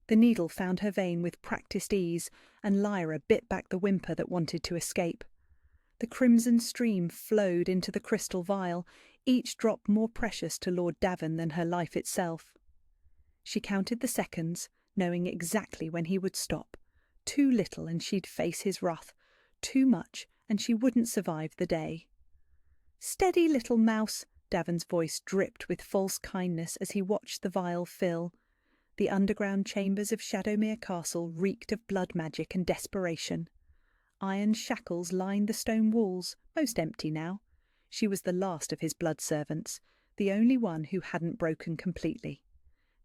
The needle found her vein with practised ease, and Lyra bit back the whimper that wanted to escape. The crimson stream flowed into the crystal vial, each drop more precious to Lord Davin than her life itself. She counted the seconds, knowing exactly when he would stop. Too little and she'd face his wrath. Too much and she wouldn't survive the day. "Steady, little mouse," Davin's voice dripped with false kindness as he watched the vial fill. The underground chambers of Shadowmere Castle reeked of blood magic and desperation. Iron shackles lined the stone walls, most empty now. She was the last of his blood servants, the only one who hadn't broken completely.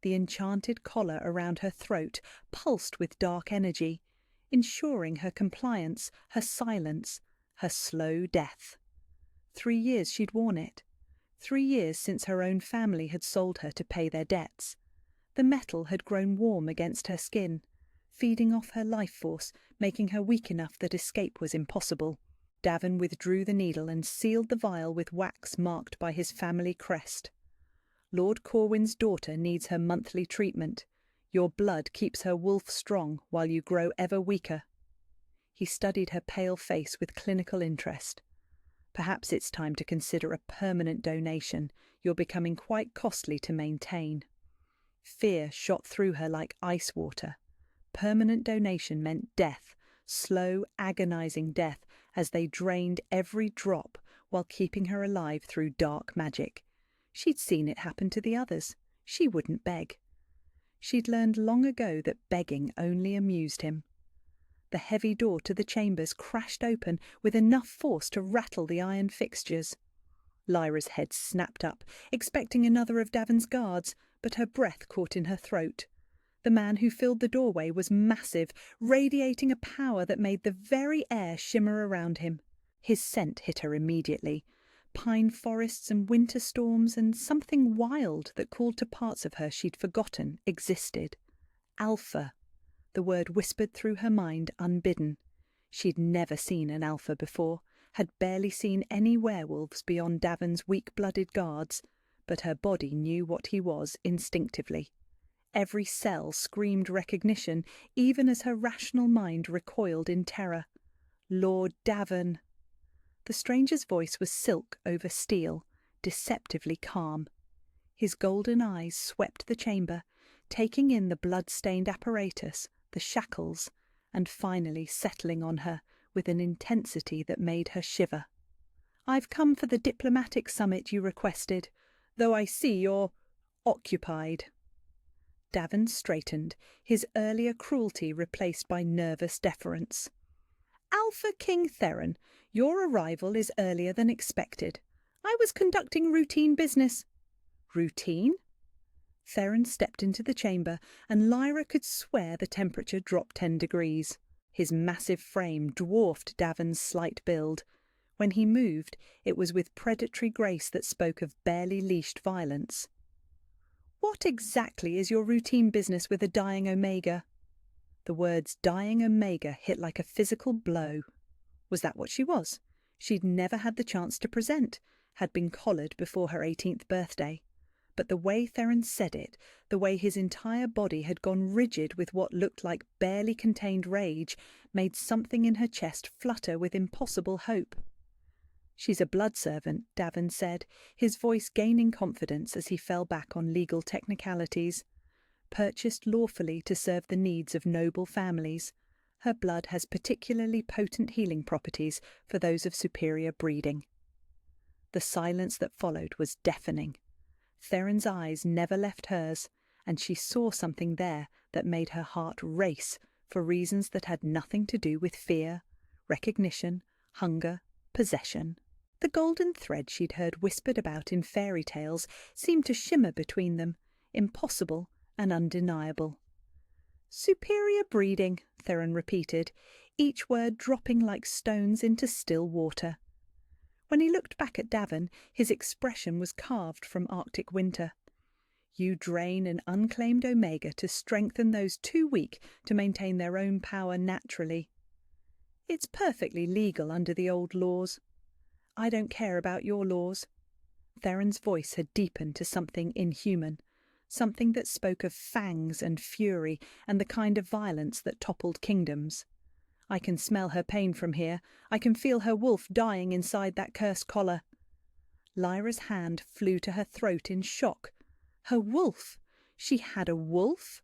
The enchanted collar around her throat pulsed with dark energy, ensuring her compliance, her silence, her slow death. 3 years she'd worn it. 3 years since her own family had sold her to pay their debts. The metal had grown warm against her skin, feeding off her life force, making her weak enough that escape was impossible. Davin withdrew the needle and sealed the vial with wax marked by his family crest. "Lord Corwin's daughter needs her monthly treatment. Your blood keeps her wolf strong while you grow ever weaker." He studied her pale face with clinical interest. "Perhaps it's time to consider a permanent donation. You're becoming quite costly to maintain." Fear shot through her like ice water. Permanent donation meant death, slow, agonizing death, as they drained every drop while keeping her alive through dark magic. She'd seen it happen to the others. She wouldn't beg. She'd learned long ago that begging only amused him. The heavy door to the chambers crashed open with enough force to rattle the iron fixtures. Lyra's head snapped up, expecting another of Davin's guards, but her breath caught in her throat. The man who filled the doorway was massive, radiating a power that made the very air shimmer around him. His scent hit her immediately. Pine forests and winter storms and something wild that called to parts of her she'd forgotten existed. Alpha. The word whispered through her mind unbidden. She'd never seen an alpha before, had barely seen any werewolves beyond Davin's weak-blooded guards, but her body knew what he was instinctively. Every cell screamed recognition, even as her rational mind recoiled in terror. Lord Davin. The stranger's voice was silk over steel, deceptively calm. His golden eyes swept the chamber, taking in the blood-stained apparatus, the shackles, and finally settling on her with an intensity that made her shiver. "I've come for the diplomatic summit you requested, though I see you're occupied." Davin straightened, his earlier cruelty replaced by nervous deference. "Alpha King Theron, your arrival is earlier than expected. I was conducting routine business." "Routine?" Theron stepped into the chamber, and Lyra could swear the temperature dropped 10 degrees. His massive frame dwarfed Davin's slight build. When he moved, it was with predatory grace that spoke of barely leashed violence. "What exactly is your routine business with a dying Omega?" The words dying Omega hit like a physical blow. Was that what she was? She'd never had the chance to present, had been collared before her 18th birthday. But the way Theron said it, the way his entire body had gone rigid with what looked like barely contained rage, made something in her chest flutter with impossible hope. "She's a blood servant," Davin said, his voice gaining confidence as he fell back on legal technicalities. "Purchased lawfully to serve the needs of noble families. Her blood has particularly potent healing properties for those of superior breeding." The silence that followed was deafening. Theron's eyes never left hers, and she saw something there that made her heart race for reasons that had nothing to do with fear, recognition, hunger, possession. The golden thread she'd heard whispered about in fairy tales seemed to shimmer between them, impossible and undeniable. "Superior breeding," Theron repeated, each word dropping like stones into still water. When he looked back at Davin, his expression was carved from Arctic winter. "You drain an unclaimed Omega to strengthen those too weak to maintain their own power naturally. It's perfectly legal under the old laws." "I don't care about your laws." Theron's voice had deepened to something inhuman, something that spoke of fangs and fury and the kind of violence that toppled kingdoms. I can smell her pain from here. I can feel her wolf dying inside that cursed collar. Lyra's hand flew to her throat in shock. Her wolf! She had a wolf?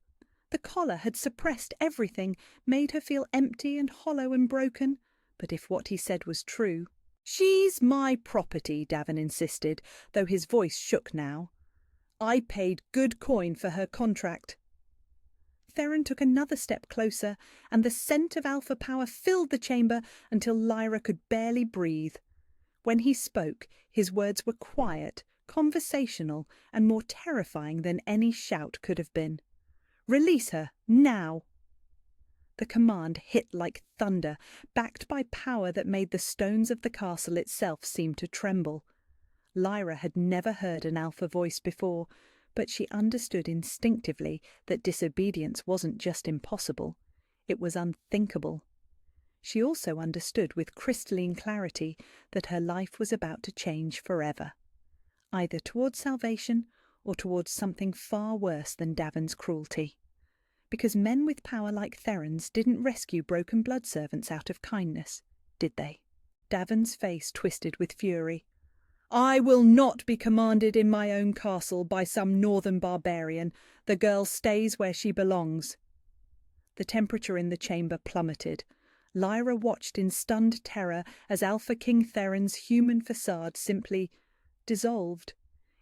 The collar had suppressed everything, made her feel empty and hollow and broken. But if what he said was true— "She's my property," Davin insisted, though his voice shook now. "I paid good coin for her contract." Theron took another step closer, and the scent of alpha power filled the chamber until Lyra could barely breathe. When he spoke, his words were quiet, conversational, and more terrifying than any shout could have been. "Release her, now!" The command hit like thunder, backed by power that made the stones of the castle itself seem to tremble. Lyra had never heard an alpha voice before, but she understood instinctively that disobedience wasn't just impossible, it was unthinkable. She also understood with crystalline clarity that her life was about to change forever, either towards salvation or towards something far worse than Davin's cruelty. Because men with power like Theron's didn't rescue broken blood servants out of kindness, did they? Davin's face twisted with fury. "I will not be commanded in my own castle by some northern barbarian. The girl stays where she belongs." The temperature in the chamber plummeted. Lyra watched in stunned terror as Alpha King Theron's human facade simply dissolved.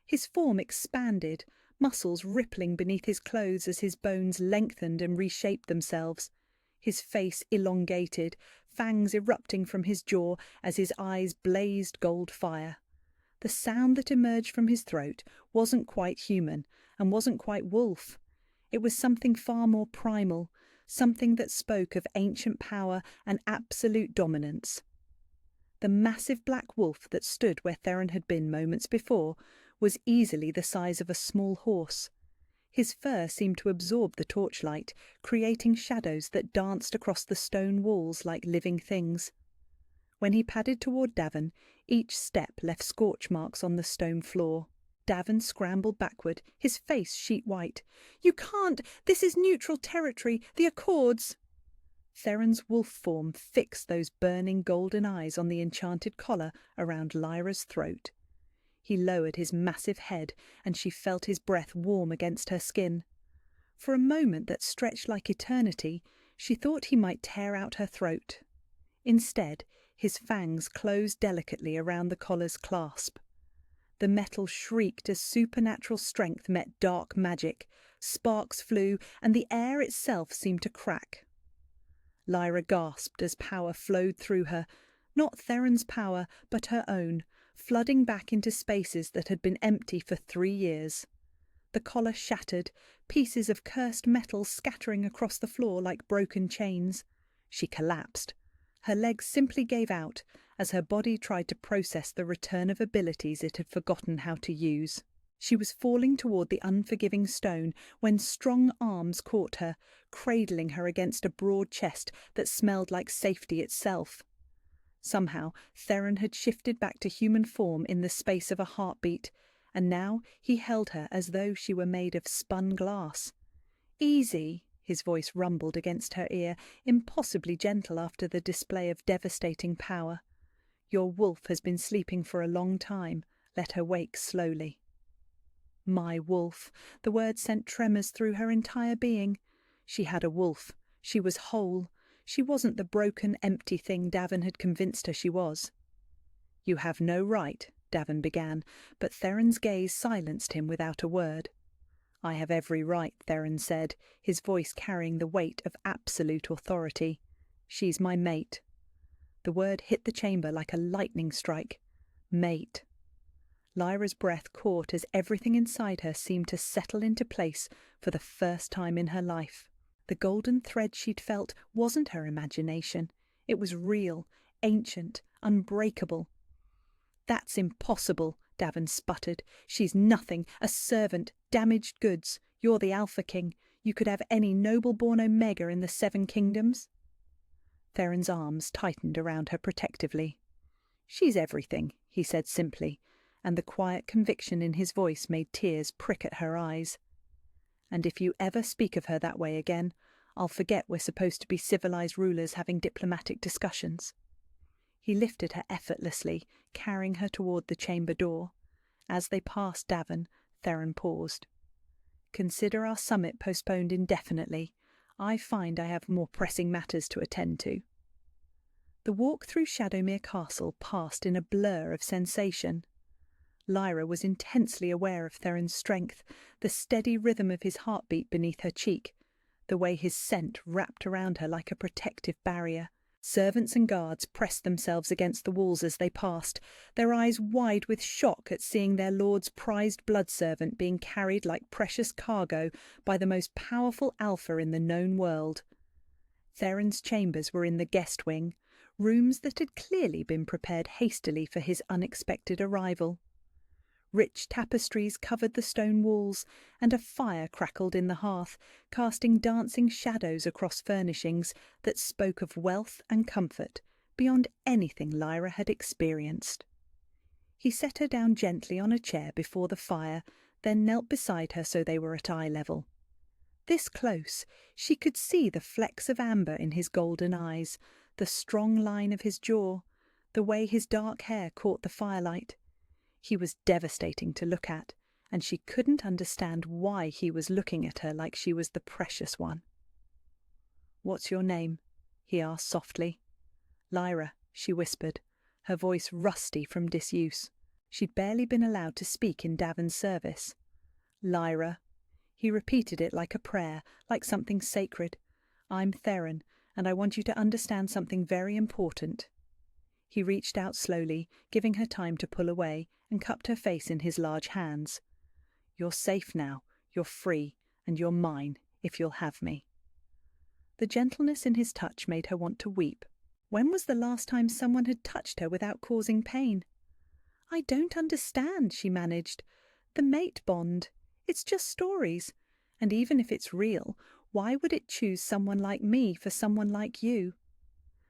His form expanded, muscles rippling beneath his clothes as his bones lengthened and reshaped themselves. His face elongated, fangs erupting from his jaw as his eyes blazed gold fire. The sound that emerged from his throat wasn't quite human and wasn't quite wolf. It was something far more primal, something that spoke of ancient power and absolute dominance. The massive black wolf that stood where Theron had been moments before was easily the size of a small horse. His fur seemed to absorb the torchlight, creating shadows that danced across the stone walls like living things. When he padded toward Davin, each step left scorch marks on the stone floor. Davin scrambled backward, his face sheet white. "You can't! This is neutral territory! The Accords!" Theron's wolf form fixed those burning golden eyes on the enchanted collar around Lyra's throat. He lowered his massive head, and she felt his breath warm against her skin. For a moment that stretched like eternity, she thought he might tear out her throat. Instead, his fangs closed delicately around the collar's clasp. The metal shrieked as supernatural strength met dark magic. Sparks flew, and the air itself seemed to crack. Lyra gasped as power flowed through her, not Theron's power, but her own, flooding back into spaces that had been empty for 3 years. The collar shattered, pieces of cursed metal scattering across the floor like broken chains. She collapsed. Her legs simply gave out as her body tried to process the return of abilities it had forgotten how to use. She was falling toward the unforgiving stone when strong arms caught her, cradling her against a broad chest that smelled like safety itself. Somehow, Theron had shifted back to human form in the space of a heartbeat, and now he held her as though she were made of spun glass. "Easy," his voice rumbled against her ear, impossibly gentle after the display of devastating power. "Your wolf has been sleeping for a long time. Let her wake slowly." My wolf. The word sent tremors through her entire being. She had a wolf. She was whole. She wasn't the broken, empty thing Davin had convinced her she was. "You have no right," Davin began, but Theron's gaze silenced him without a word. "I have every right," Theron said, his voice carrying the weight of absolute authority. "She's my mate." The word hit the chamber like a lightning strike. Mate. Lyra's breath caught as everything inside her seemed to settle into place for the first time in her life. The golden thread she'd felt wasn't her imagination. It was real, ancient, unbreakable. "That's impossible," Davin sputtered. "She's nothing, a servant, damaged goods. You're the Alpha King. You could have any noble-born Omega in the 7 kingdoms." Theron's arms tightened around her protectively. "She's everything," he said simply, and the quiet conviction in his voice made tears prick at her eyes. And if you ever speak of her that way again, I'll forget we're supposed to be civilized rulers having diplomatic discussions." He lifted her effortlessly, carrying her toward the chamber door. As they passed Davin, Theron paused. "Consider our summit postponed indefinitely. I find I have more pressing matters to attend to." The walk through Shadowmere Castle passed in a blur of sensation. Lyra was intensely aware of Theron's strength, the steady rhythm of his heartbeat beneath her cheek, the way his scent wrapped around her like a protective barrier. Servants and guards pressed themselves against the walls as they passed, their eyes wide with shock at seeing their lord's prized blood servant being carried like precious cargo by the most powerful alpha in the known world. Theron's chambers were in the guest wing, rooms that had clearly been prepared hastily for his unexpected arrival. Rich tapestries covered the stone walls, and a fire crackled in the hearth, casting dancing shadows across furnishings that spoke of wealth and comfort beyond anything Lyra had experienced. He set her down gently on a chair before the fire, then knelt beside her so they were at eye level. This close, she could see the flecks of amber in his golden eyes, the strong line of his jaw, the way his dark hair caught the firelight. He was devastating to look at, and she couldn't understand why he was looking at her like she was the precious one. "What's your name?" he asked softly. "Lyra," she whispered, her voice rusty from disuse. She'd barely been allowed to speak in Davin's service. "Lyra." He repeated it like a prayer, like something sacred. "I'm Theron, and I want you to understand something very important." He reached out slowly, giving her time to pull away, and cupped her face in his large hands. "You're safe now, you're free, and you're mine, if you'll have me." The gentleness in his touch made her want to weep. When was the last time someone had touched her without causing pain? "I don't understand," she managed. "The mate bond. It's just stories. And even if it's real, why would it choose someone like me for someone like you?"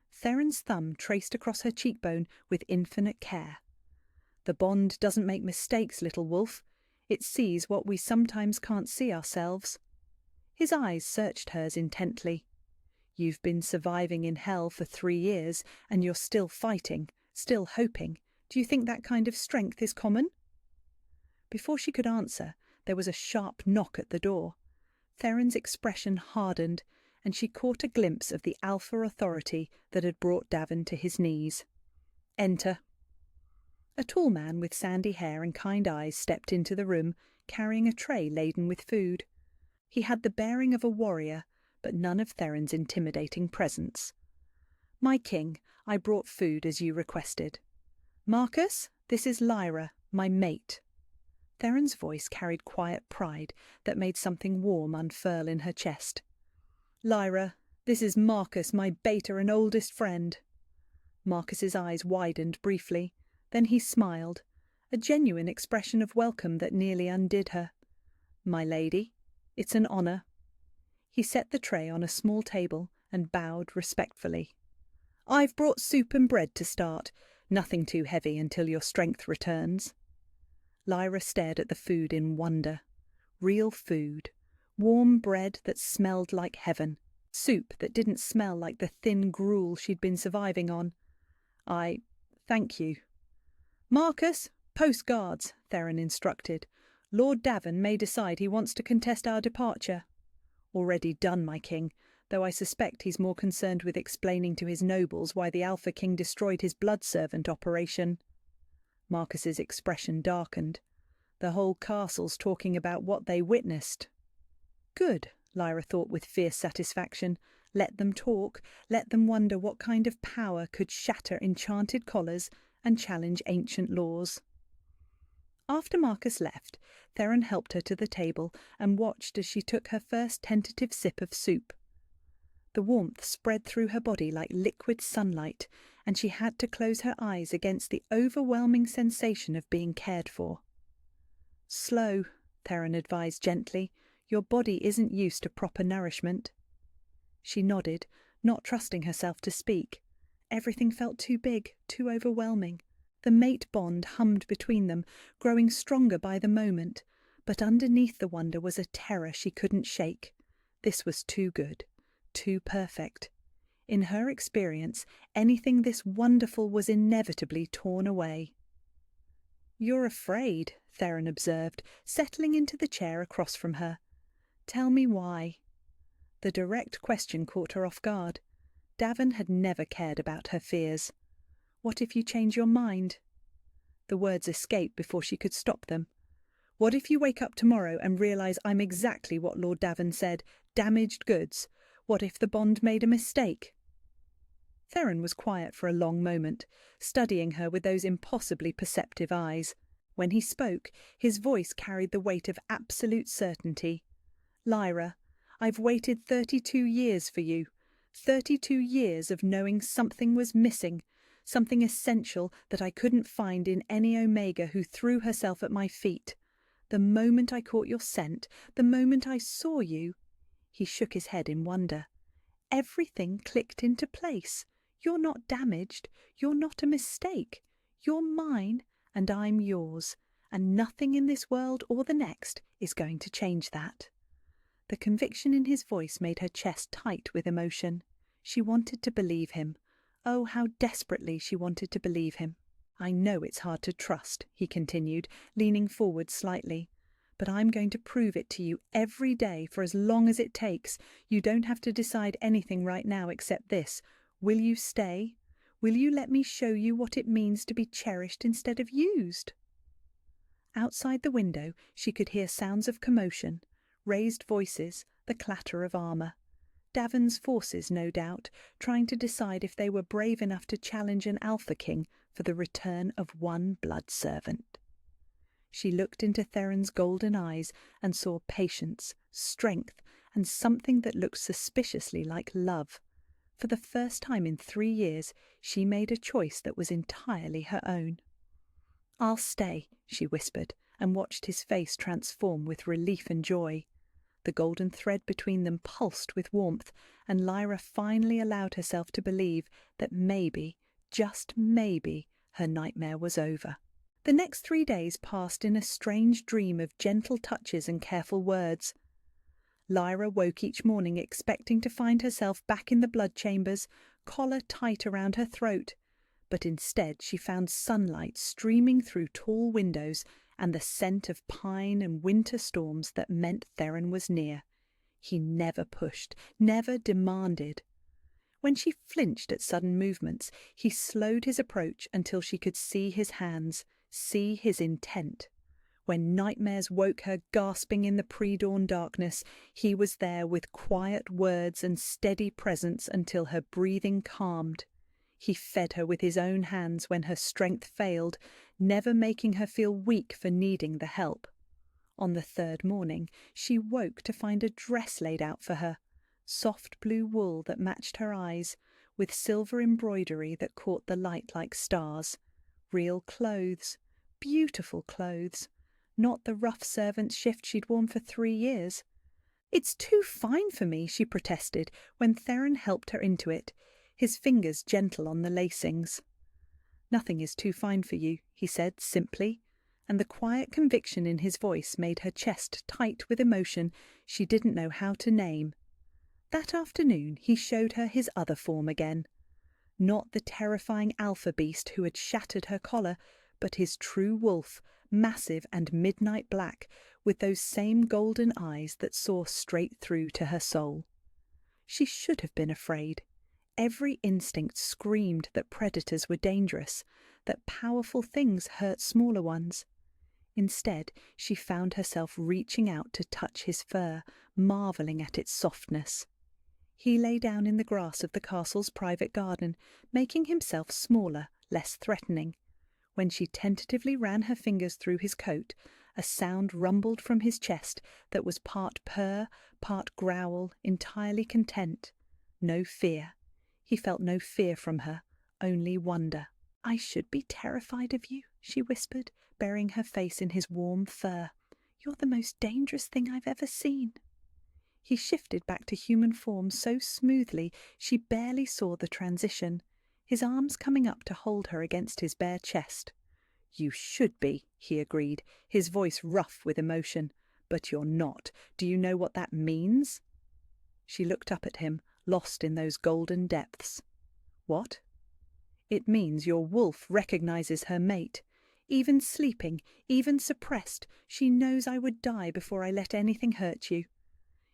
Theron's thumb traced across her cheekbone with infinite care. "The bond doesn't make mistakes, little wolf. It sees what we sometimes can't see ourselves." His eyes searched hers intently. "You've been surviving in hell for 3 years, and you're still fighting, still hoping. Do you think that kind of strength is common?" Before she could answer, there was a sharp knock at the door. Theron's expression hardened, and she caught a glimpse of the alpha authority that had brought Davin to his knees. "Enter." A tall man with sandy hair and kind eyes stepped into the room, carrying a tray laden with food. He had the bearing of a warrior, but none of Theron's intimidating presence. "My king, I brought food as you requested. Marcus, this is Lyra, my mate." Theron's voice carried quiet pride that made something warm unfurl in her chest. "Lyra, this is Marcus, my beta and oldest friend." Marcus's eyes widened briefly. Then he smiled, a genuine expression of welcome that nearly undid her. "My lady, it's an honour." He set the tray on a small table and bowed respectfully. "I've brought soup and bread to start. Nothing too heavy until your strength returns." Lyra stared at the food in wonder. Real food. Warm bread that smelled like heaven. Soup that didn't smell like the thin gruel she'd been surviving on. Thank you." "Marcus, post guards," Theron instructed. "Lord Davin may decide he wants to contest our departure." "Already done, my king, though I suspect he's more concerned with explaining to his nobles why the Alpha King destroyed his blood servant operation." Marcus's expression darkened. "The whole castle's talking about what they witnessed." Good, Lyra thought with fierce satisfaction. Let them talk, let them wonder what kind of power could shatter enchanted collars and challenge ancient laws. After Marcus left, Theron helped her to the table and watched as she took her first tentative sip of soup. The warmth spread through her body like liquid sunlight, and she had to close her eyes against the overwhelming sensation of being cared for. "Slow," Theron advised gently. "Your body isn't used to proper nourishment." She nodded, not trusting herself to speak. Everything felt too big, too overwhelming. The mate bond hummed between them, growing stronger by the moment, But underneath the wonder was a terror she couldn't shake. This was too good, too perfect. In her experience, anything this wonderful was inevitably torn away. "You're afraid," Theron observed, settling into the chair across from her. "Tell me why." The direct question caught her off guard. Davin had never cared about her fears. "What if you change your mind?" The words escaped before she could stop them. "What if you wake up tomorrow and realise I'm exactly what Lord Davin said, damaged goods? What if the bond made a mistake?" Theron was quiet for a long moment, studying her with those impossibly perceptive eyes. When he spoke, his voice carried the weight of absolute certainty. "Lyra, I've waited 32 years for you. 32 years of knowing something was missing, something essential that I couldn't find in any Omega who threw herself at my feet. The moment I caught your scent, the moment I saw you—" He shook his head in wonder. "Everything clicked into place. You're not damaged. You're not a mistake. You're mine, and I'm yours. And nothing in this world or the next is going to change that." The conviction in his voice made her chest tight with emotion. She wanted to believe him. Oh, how desperately she wanted to believe him. "I know it's hard to trust," he continued, leaning forward slightly. "But I'm going to prove it to you every day for as long as it takes. You don't have to decide anything right now except this. Will you stay? Will you let me show you what it means to be cherished instead of used?" Outside the window she could hear sounds of commotion, raised voices, the clatter of armour. Davin's forces, no doubt, trying to decide if they were brave enough to challenge an Alpha King for the return of one blood servant. She looked into Theron's golden eyes and saw patience, strength, and something that looked suspiciously like love. For the first time in 3 years, she made a choice that was entirely her own. "I'll stay," she whispered, and watched his face transform with relief and joy. The golden thread between them pulsed with warmth, and Lyra finally allowed herself to believe that maybe, just maybe, her nightmare was over. The next 3 days passed in a strange dream of gentle touches and careful words. Lyra woke each morning expecting to find herself back in the blood chambers, collar tight around her throat. But instead she found sunlight streaming through tall windows and the scent of pine and winter storms that meant Theron was near. He never pushed, never demanded. When she flinched at sudden movements, he slowed his approach until she could see his hands, see his intent. When nightmares woke her gasping in the pre-dawn darkness, he was there with quiet words and steady presence until her breathing calmed. He fed her with his own hands when her strength failed, never making her feel weak for needing the help. On the 3rd morning, she woke to find a dress laid out for her, soft blue wool that matched her eyes, with silver embroidery that caught the light like stars. Real clothes, beautiful clothes, not the rough servant's shift she'd worn for 3 years. "It's too fine for me," she protested when Theron helped her into it, his fingers gentle on the lacings. "Nothing is too fine for you," he said simply, and the quiet conviction in his voice made her chest tight with emotion she didn't know how to name. That afternoon he showed her his other form again. Not the terrifying alpha beast who had shattered her collar, but his true wolf, massive and midnight black, with those same golden eyes that saw straight through to her soul. She should have been afraid. Every instinct screamed that predators were dangerous, that powerful things hurt smaller ones. Instead, she found herself reaching out to touch his fur, marvelling at its softness. He lay down in the grass of the castle's private garden, making himself smaller, less threatening. When she tentatively ran her fingers through his coat, a sound rumbled from his chest that was part purr, part growl, entirely content. No fear. He felt no fear from her, only wonder. "I should be terrified of you," she whispered, burying her face in his warm fur. "You're the most dangerous thing I've ever seen." He shifted back to human form so smoothly she barely saw the transition, his arms coming up to hold her against his bare chest. "You should be," he agreed, his voice rough with emotion. "But you're not. Do you know what that means?" She looked up at him, lost in those golden depths. "What?" "It means your wolf recognizes her mate. Even sleeping, even suppressed, she knows I would die before I let anything hurt you."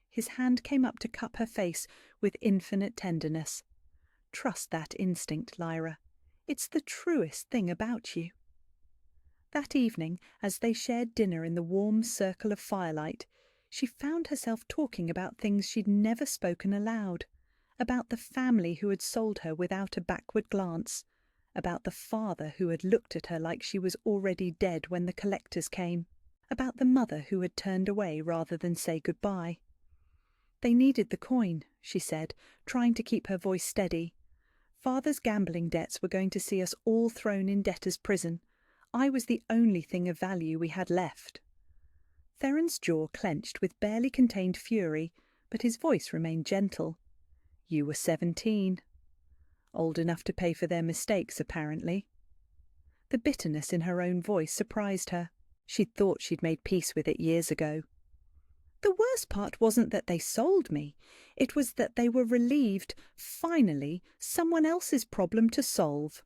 His hand came up to cup her face with infinite tenderness. "Trust that instinct, Lyra. It's the truest thing about you." That evening, as they shared dinner in the warm circle of firelight, she found herself talking about things she'd never spoken aloud. About the family who had sold her without a backward glance. About the father who had looked at her like she was already dead when the collectors came. About the mother who had turned away rather than say goodbye. "They needed the coin," she said, trying to keep her voice steady. "Father's gambling debts were going to see us all thrown in debtor's prison. I was the only thing of value we had left." Theron's jaw clenched with barely contained fury, but his voice remained gentle. "You were 17. Old enough to pay for their mistakes, apparently." The bitterness in her own voice surprised her. She'd thought she'd made peace with it years ago. "The worst part wasn't that they sold me. It was that they were relieved, finally, someone else's problem to solve."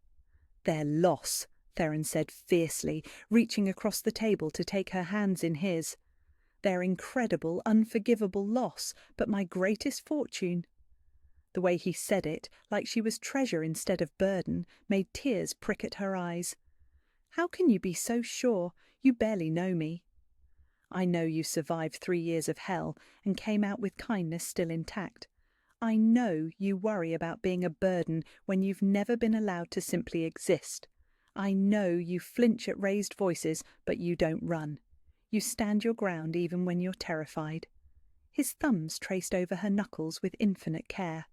"Their loss," Theron said fiercely, reaching across the table to take her hands in his. "Their incredible, unforgivable loss, but my greatest fortune." The way he said it, like she was treasure instead of burden, made tears prick at her eyes. "How can you be so sure? You barely know me." "I know you survived 3 years of hell and came out with kindness still intact. I know you worry about being a burden when you've never been allowed to simply exist. I know you flinch at raised voices, but you don't run. You stand your ground even when you're terrified." His thumbs traced over her knuckles with infinite care.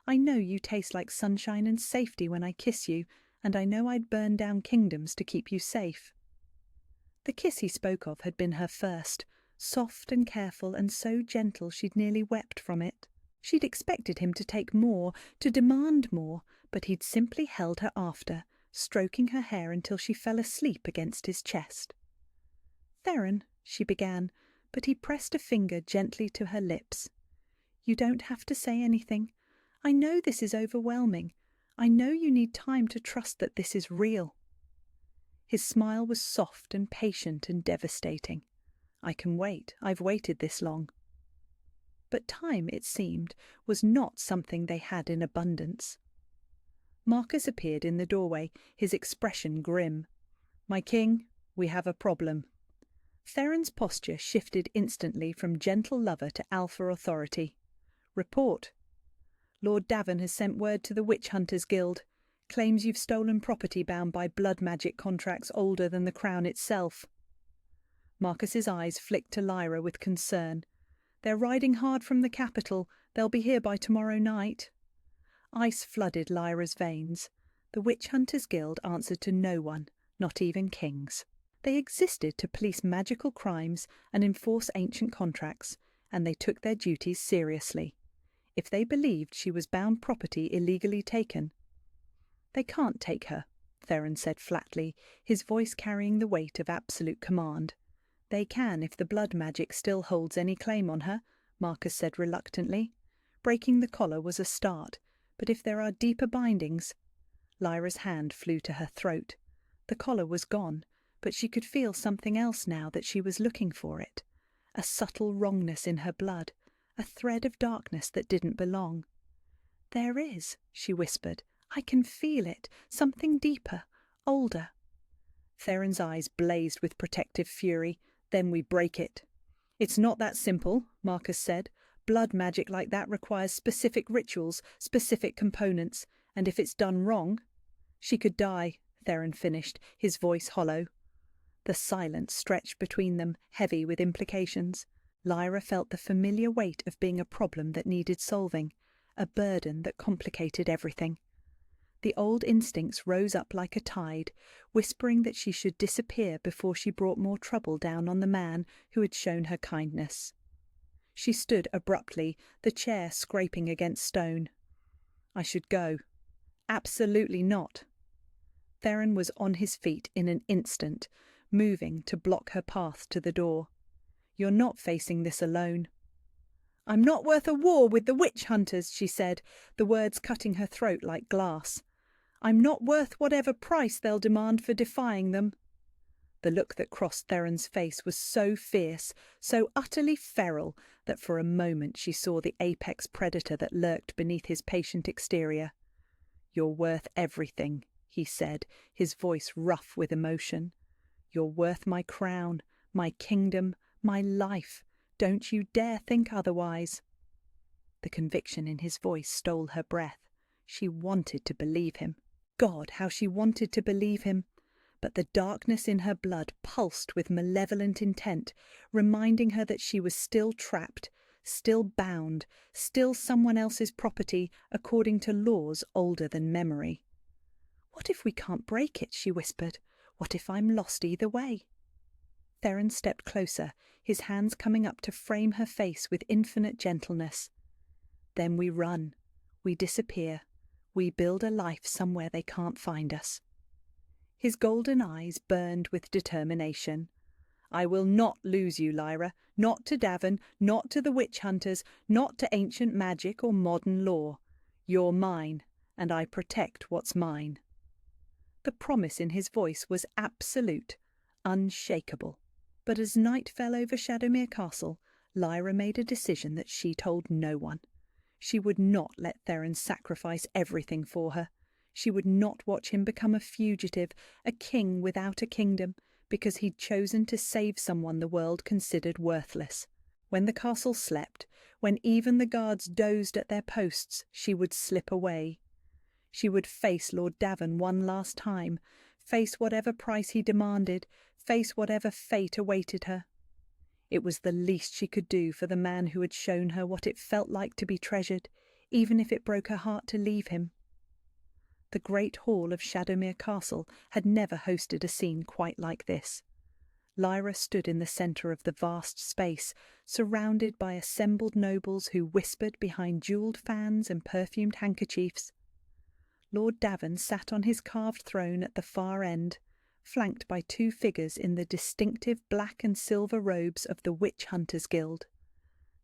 "I know you taste like sunshine and safety when I kiss you, and I know I'd burn down kingdoms to keep you safe." The kiss he spoke of had been her first, soft and careful and so gentle she'd nearly wept from it. She'd expected him to take more, to demand more, but he'd simply held her after, stroking her hair until she fell asleep against his chest. "Theron," she began, but he pressed a finger gently to her lips. "You don't have to say anything. I know this is overwhelming. I know you need time to trust that this is real." His smile was soft and patient and devastating. "I can wait. I've waited this long." But time, it seemed, was not something they had in abundance. Marcus appeared in the doorway, his expression grim. "My king, we have a problem." Theron's posture shifted instantly from gentle lover to alpha authority. "Report." "Lord Davin has sent word to the Witch Hunters Guild. Claims you've stolen property bound by blood magic contracts older than the crown itself." Marcus's eyes flicked to Lyra with concern. "They're riding hard from the capital. They'll be here by tomorrow night." Ice flooded Lyra's veins. The Witch Hunters Guild answered to no one, not even kings. They existed to police magical crimes and enforce ancient contracts, and they took their duties seriously. If they believed she was bound property illegally taken— "They can't take her," Theron said flatly, his voice carrying the weight of absolute command. "They can if the blood magic still holds any claim on her," Marcus said reluctantly. "Breaking the collar was a start, but if there are deeper bindings—" Lyra's hand flew to her throat. The collar was gone, but she could feel something else now that she was looking for it. A subtle wrongness in her blood, a thread of darkness that didn't belong. "There is," she whispered. "I can feel it. Something deeper, older." Theron's eyes blazed with protective fury. "Then we break it." "It's not that simple," Marcus said. "Blood magic like that requires specific rituals, specific components, and if it's done wrong—" "She could die," Theron finished, his voice hollow. The silence stretched between them, heavy with implications. Lyra felt the familiar weight of being a problem that needed solving, a burden that complicated everything. The old instincts rose up like a tide, whispering that she should disappear before she brought more trouble down on the man who had shown her kindness. She stood abruptly, the chair scraping against stone. "I should go." "Absolutely not." Theron was on his feet in an instant, moving to block her path to the door. "You're not facing this alone." "I'm not worth a war with the witch hunters," she said, the words cutting her throat like glass. "I'm not worth whatever price they'll demand for defying them." The look that crossed Theron's face was so fierce, so utterly feral, that for a moment she saw the apex predator that lurked beneath his patient exterior. "You're worth everything," he said, his voice rough with emotion. "You're worth my crown, my kingdom, my life. Don't you dare think otherwise." The conviction in his voice stole her breath. She wanted to believe him. God, how she wanted to believe him! But the darkness in her blood pulsed with malevolent intent, reminding her that she was still trapped, still bound, still someone else's property according to laws older than memory. "What if we can't break it?" she whispered. "What if I'm lost either way?" Theron stepped closer, his hands coming up to frame her face with infinite gentleness. "Then we run. We disappear. We build a life somewhere they can't find us." His golden eyes burned with determination. "I will not lose you, Lyra. Not to Davin, not to the witch hunters, not to ancient magic or modern law. You're mine, and I protect what's mine." The promise in his voice was absolute, unshakable. But as night fell over Shadowmere Castle, Lyra made a decision that she told no one. She would not let Theron sacrifice everything for her. She would not watch him become a fugitive, a king without a kingdom, because he'd chosen to save someone the world considered worthless. When the castle slept, when even the guards dozed at their posts, she would slip away. She would face Lord Davin one last time, face whatever price he demanded, face whatever fate awaited her. It was the least she could do for the man who had shown her what it felt like to be treasured, even if it broke her heart to leave him. The great hall of Shadowmere Castle had never hosted a scene quite like this. Lyra stood in the centre of the vast space, surrounded by assembled nobles who whispered behind jewelled fans and perfumed handkerchiefs. Lord Davin sat on his carved throne at the far end, flanked by two figures in the distinctive black and silver robes of the Witch Hunters Guild.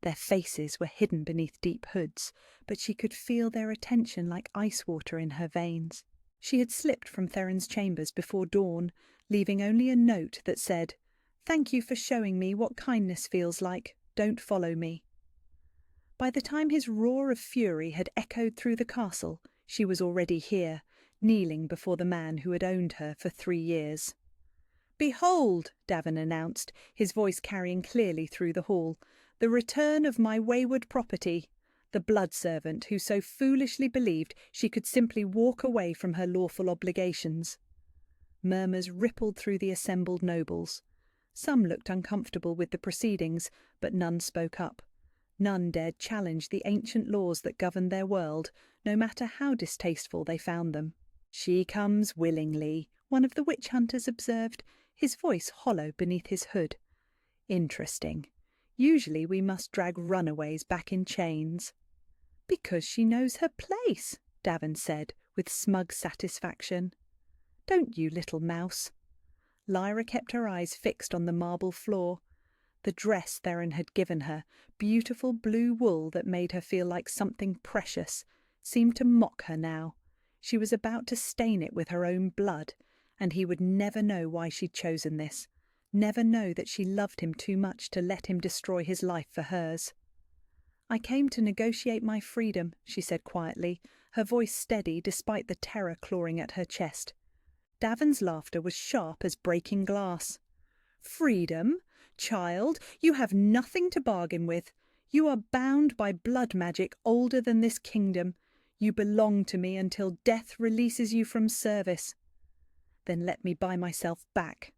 Their faces were hidden beneath deep hoods, but she could feel their attention like ice water in her veins. She had slipped from Theron's chambers before dawn, leaving only a note that said, "Thank you for showing me what kindness feels like. Don't follow me." By the time his roar of fury had echoed through the castle, she was already here, kneeling before the man who had owned her for 3 years. "Behold," Davin announced, his voice carrying clearly through the hall, "the return of my wayward property, the blood servant who so foolishly believed she could simply walk away from her lawful obligations." Murmurs rippled through the assembled nobles. Some looked uncomfortable with the proceedings, but none spoke up. None dared challenge the ancient laws that governed their world, no matter how distasteful they found them. "She comes willingly," one of the witch hunters observed, his voice hollow beneath his hood. "Interesting. Usually we must drag runaways back in chains." "Because she knows her place," Davin said, with smug satisfaction. "Don't you, little mouse?" Lyra kept her eyes fixed on the marble floor. The dress Theron had given her, beautiful blue wool that made her feel like something precious, seemed to mock her now. She was about to stain it with her own blood, and he would never know why she'd chosen this, never know that she loved him too much to let him destroy his life for hers. "I came to negotiate my freedom," she said quietly, her voice steady despite the terror clawing at her chest. Davin's laughter was sharp as breaking glass. "Freedom? Child, you have nothing to bargain with. You are bound by blood magic older than this kingdom. You belong to me until death releases you from service." "Then let me buy myself back."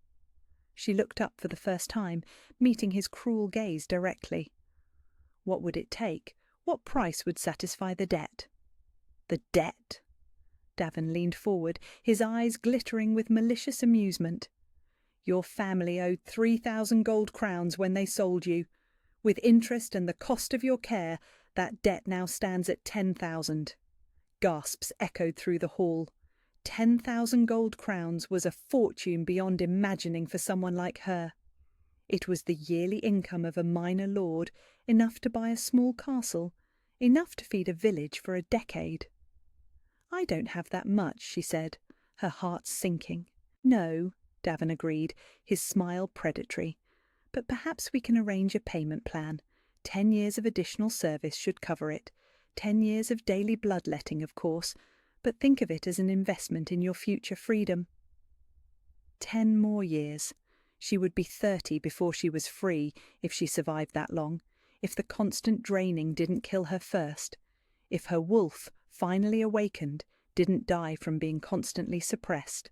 She looked up for the first time, meeting his cruel gaze directly. What would it take? What price would satisfy the debt? The debt? Davin leaned forward, his eyes glittering with malicious amusement. "Your family owed 3,000 gold crowns when they sold you. With interest and the cost of your care, that debt now stands at 10,000. Gasps echoed through the hall. 10,000 gold crowns was a fortune beyond imagining for someone like her. It was the yearly income of a minor lord, enough to buy a small castle, enough to feed a village for a decade. "I don't have that much," she said, her heart sinking. "No," Davin agreed, his smile predatory. "But perhaps we can arrange a payment plan. 10 years of additional service should cover it. 10 years of daily bloodletting, of course, but think of it as an investment in your future freedom." 10 more years. She would be 30 before she was free, if she survived that long, if the constant draining didn't kill her first, if her wolf, finally awakened, didn't die from being constantly suppressed.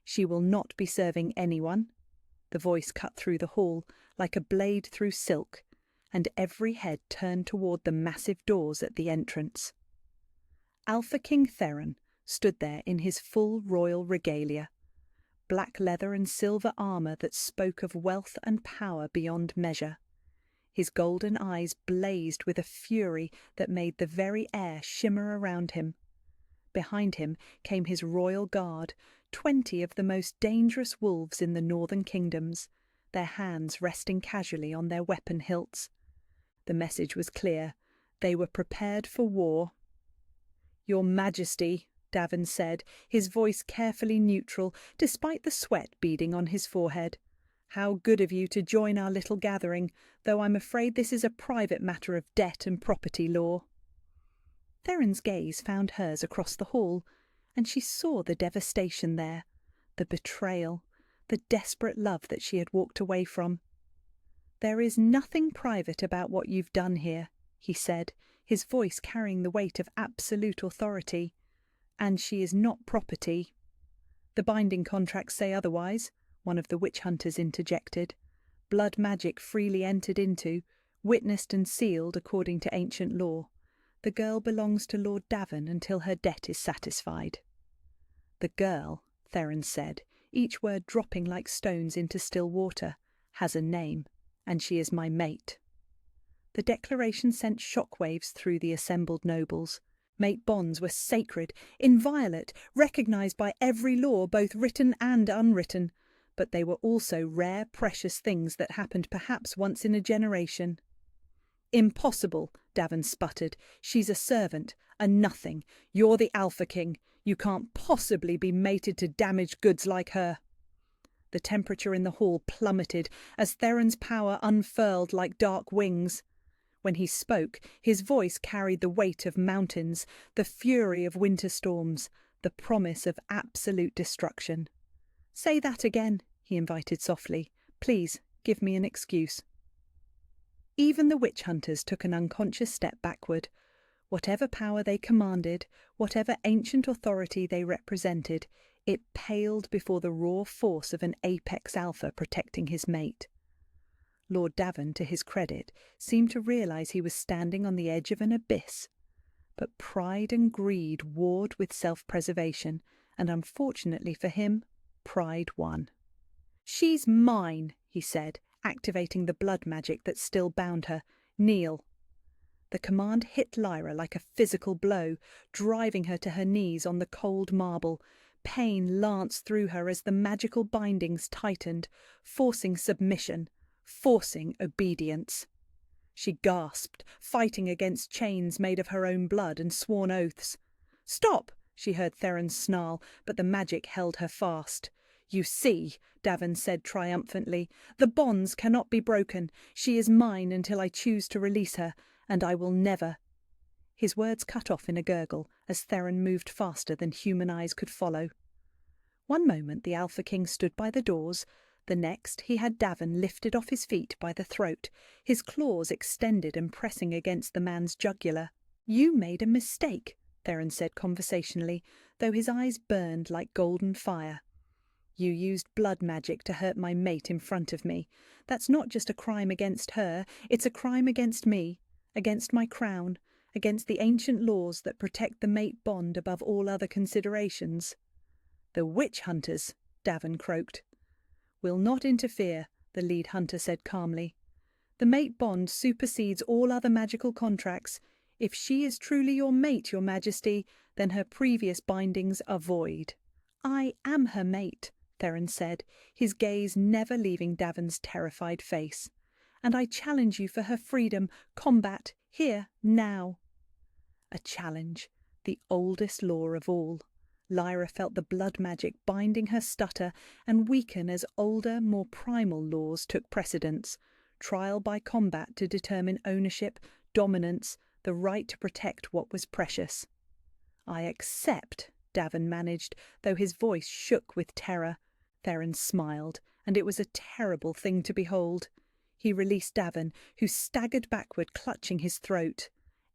"She will not be serving anyone." The voice cut through the hall like a blade through silk, and every head turned toward the massive doors at the entrance. Alpha King Theron stood there in his full royal regalia, black leather and silver armour that spoke of wealth and power beyond measure. His golden eyes blazed with a fury that made the very air shimmer around him. Behind him came his royal guard, 20 of the most dangerous wolves in the northern kingdoms, their hands resting casually on their weapon hilts. The message was clear. They were prepared for war. "Your Majesty," Davin said, his voice carefully neutral, despite the sweat beading on his forehead. "How good of you to join our little gathering, though I'm afraid this is a private matter of debt and property law." Theron's gaze found hers across the hall, and she saw the devastation there, the betrayal, the desperate love that she had walked away from. "There is nothing private about what you've done here," he said, his voice carrying the weight of absolute authority. "And she is not property." "The binding contracts say otherwise," one of the witch hunters interjected. "Blood magic freely entered into, witnessed and sealed according to ancient law. The girl belongs to Lord Davin until her debt is satisfied." "The girl," Theron said, each word dropping like stones into still water, "has a name, and she is my mate." The declaration sent shockwaves through the assembled nobles. Mate bonds were sacred, inviolate, recognised by every law, both written and unwritten, but they were also rare, precious things that happened perhaps once in a generation. "Impossible," Davin sputtered. "She's a servant, a nothing. You're the Alpha King. You can't possibly be mated to damaged goods like her." The temperature in the hall plummeted as Theron's power unfurled like dark wings. When he spoke, his voice carried the weight of mountains, the fury of winter storms, the promise of absolute destruction. "Say that again," he invited softly. "Please, give me an excuse." Even the witch hunters took an unconscious step backward. Whatever power they commanded, whatever ancient authority they represented, it paled before the raw force of an apex alpha protecting his mate. Lord Davin, to his credit, seemed to realise he was standing on the edge of an abyss. But pride and greed warred with self-preservation, and unfortunately for him, pride won. "She's mine," he said, activating the blood magic that still bound her. "Kneel." The command hit Lyra like a physical blow, driving her to her knees on the cold marble. Pain lanced through her as the magical bindings tightened, forcing submission, forcing obedience. She gasped, fighting against chains made of her own blood and sworn oaths. "Stop!" she heard Theron snarl, but the magic held her fast. "You see," Davin said triumphantly, "the bonds cannot be broken. She is mine until I choose to release her, and I will never." His words cut off in a gurgle as Theron moved faster than human eyes could follow. One moment the Alpha King stood by the doors, the next he had Davin lifted off his feet by the throat, his claws extended and pressing against the man's jugular. "You made a mistake," Theron said conversationally, though his eyes burned like golden fire. "You used blood magic to hurt my mate in front of me. That's not just a crime against her, it's a crime against me, against my crown, against the ancient laws that protect the mate bond above all other considerations." "The witch hunters," Davin croaked. "Will not interfere," the lead hunter said calmly. "The mate bond supersedes all other magical contracts. If she is truly your mate, your majesty, then her previous bindings are void. I am her mate, Theron said, his gaze never leaving Davon's terrified face. And I challenge you for her freedom, combat, here, now. A challenge, the oldest law of all. Lyra felt the blood magic binding her stutter and weaken as older, more primal laws took precedence. Trial by combat to determine ownership, dominance, the right to protect what was precious. I accept, Davon managed, though his voice shook with terror. Theron smiled, and it was a terrible thing to behold. He released Davon, who staggered backward, clutching his throat.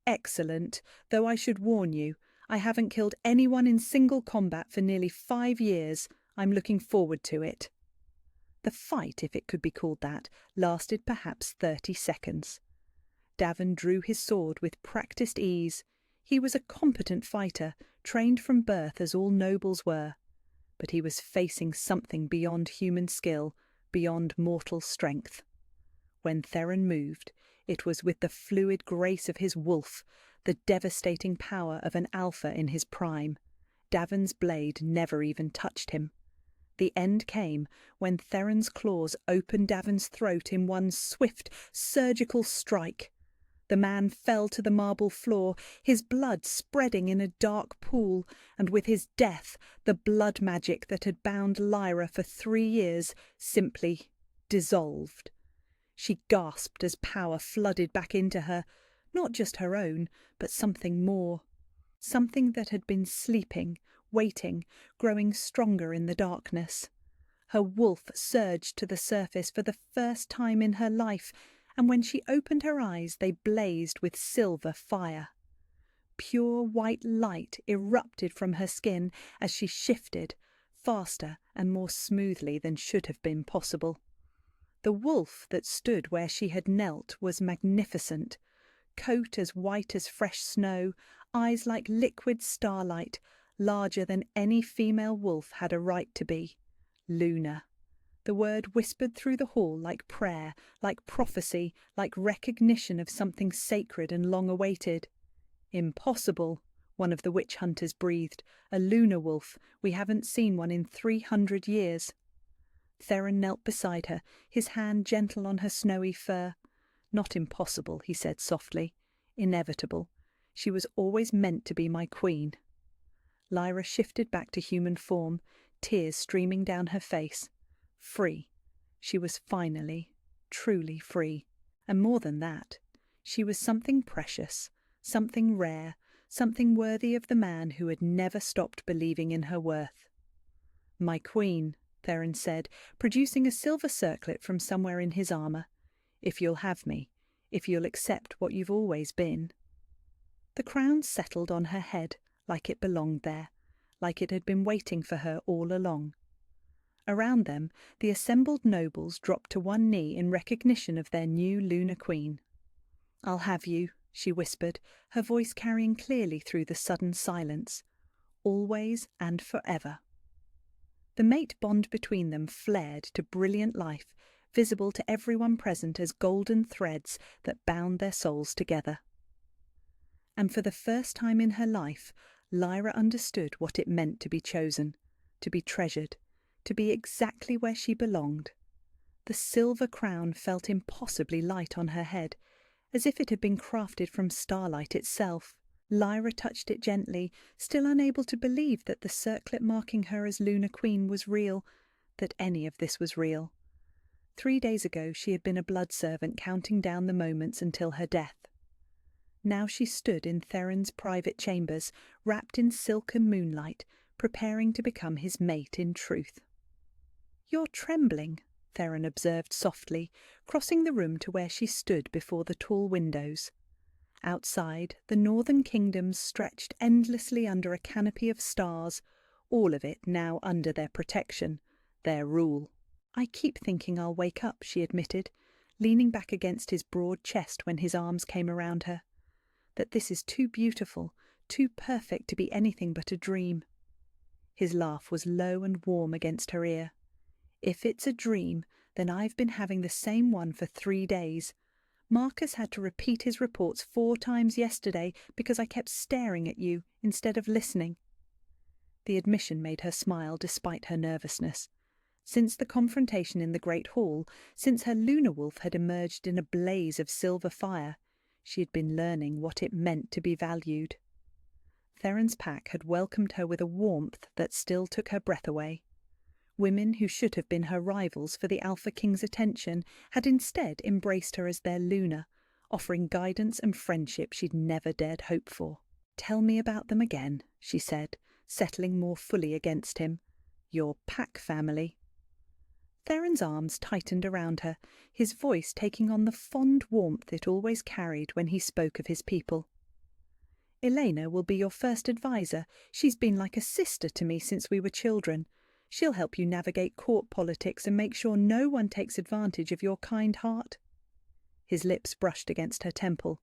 Excellent, though I should warn you, I haven't killed anyone in single combat for nearly 5 years. I'm looking forward to it. The fight, if it could be called that, lasted perhaps 30 seconds. Davon drew his sword with practised ease. He was a competent fighter, trained from birth as all nobles were. But he was facing something beyond human skill, beyond mortal strength. When Theron moved, it was with the fluid grace of his wolf, the devastating power of an alpha in his prime. Davon's blade never even touched him. The end came when Theron's claws opened Davon's throat in one swift, surgical strike. The man fell to the marble floor, his blood spreading in a dark pool, and with his death, the blood magic that had bound Lyra for 3 years simply dissolved. She gasped as power flooded back into her, not just her own, but something more. Something that had been sleeping, waiting, growing stronger in the darkness. Her wolf surged to the surface for the first time in her life, and when she opened her eyes they blazed with silver fire. Pure white light erupted from her skin as she shifted, faster and more smoothly than should have been possible. The wolf that stood where she had knelt was magnificent. Coat as white as fresh snow, eyes like liquid starlight, larger than any female wolf had a right to be. Luna. The word whispered through the hall like prayer, like prophecy, like recognition of something sacred and long awaited. Impossible, one of the witch hunters breathed. A Luna wolf. We haven't seen one in 300 years. Theron knelt beside her, his hand gentle on her snowy fur. Not impossible, he said softly. Inevitable. She was always meant to be my queen. Lyra shifted back to human form, tears streaming down her face. Free. She was finally, truly free. And more than that, she was something precious, something rare, something worthy of the man who had never stopped believing in her worth. My queen, Theron said, producing a silver circlet from somewhere in his armour. If you'll have me, if you'll accept what you've always been. The crown settled on her head like it belonged there, like it had been waiting for her all along. Around them, the assembled nobles dropped to one knee in recognition of their new lunar queen. "I'll have you," she whispered, her voice carrying clearly through the sudden silence. "Always and forever." The mate bond between them flared to brilliant life, visible to everyone present as golden threads that bound their souls together. And for the first time in her life, Lyra understood what it meant to be chosen, to be treasured, to be exactly where she belonged. The silver crown felt impossibly light on her head, as if it had been crafted from starlight itself. Lyra touched it gently, still unable to believe that the circlet marking her as Lunar Queen was real, that any of this was real. 3 days ago she had been a blood servant counting down the moments until her death. Now she stood in Theron's private chambers, wrapped in silk and moonlight, preparing to become his mate in truth. "You're trembling," Theron observed softly, crossing the room to where she stood before the tall windows. Outside, the northern kingdoms stretched endlessly under a canopy of stars, all of it now under their protection, their rule. "I keep thinking I'll wake up," she admitted, leaning back against his broad chest when his arms came around her. "That this is too beautiful, too perfect to be anything but a dream." His laugh was low and warm against her ear. "If it's a dream, then I've been having the same one for 3 days. Marcus had to repeat his reports 4 times yesterday because I kept staring at you instead of listening." The admission made her smile despite her nervousness. Since the confrontation in the Great Hall, since her lunar wolf had emerged in a blaze of silver fire, she had been learning what it meant to be valued. Theron's pack had welcomed her with a warmth that still took her breath away. Women who should have been her rivals for the Alpha King's attention had instead embraced her as their Luna, offering guidance and friendship she'd never dared hope for. "Tell me about them again," she said, settling more fully against him. "Your pack family." Theron's arms tightened around her, his voice taking on the fond warmth it always carried when he spoke of his people. "Elena will be your first advisor. She's been like a sister to me since we were children. She'll help you navigate court politics and make sure no one takes advantage of your kind heart." His lips brushed against her temple.